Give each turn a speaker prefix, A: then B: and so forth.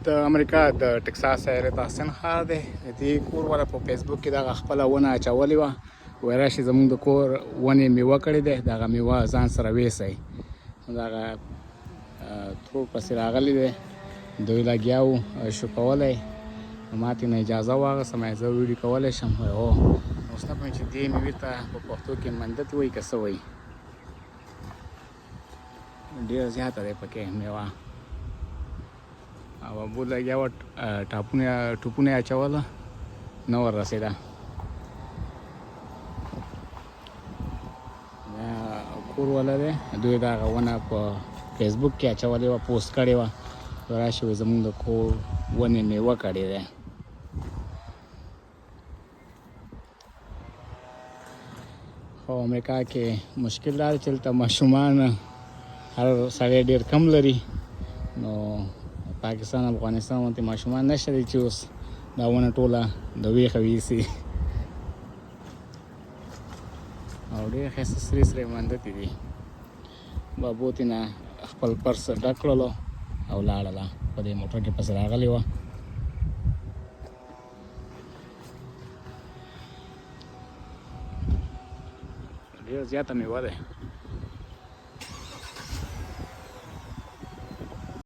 A: د امریکا د ټکساس ایالت آستن ښار دی. د دې کور والا په فیسبوک کې دغه خپله ونه اچولې وه، وایي راشي زموږ د کور ونې میوه کړې دی، دغه میوه ځان سره ویسئ. دغه ترور پسې راغلی دی، دوی لګیا وو شو کولی. ما ترېنه اجازه واخیستم، زه ویډیو کولی شم. هو اوس نه پوهېږم چې دې میوې ته په پښتو کې مندت وایي که څه وایي. ډېره زیاته دی پکې میوه. او ابو لګیا وه ټوپونه یې اچوله، نه ور رسېده. دا کور والا دی، دوی دغه ونه په فیسبوک کې اچولې وه، پوسټ کړې وه، راشي وایي زموږ د کور ونې میوه کړې دی. خو امریکا کې مشکل دا دی چې دلته ماشومان هر سړی ډېر کم لري. نو پاکستان افغانستان غوندې ماشومان نشته دی چې اوس دا ونه ټوله د ویښه ویسي. او ډېر ښایسته سرې سرې مندتې دي. بابو ترېنه خپل پرس ډک کړلو او لاړله، په دې موټر کې پسې راغلې وه. ډېره زیاته میوه ده.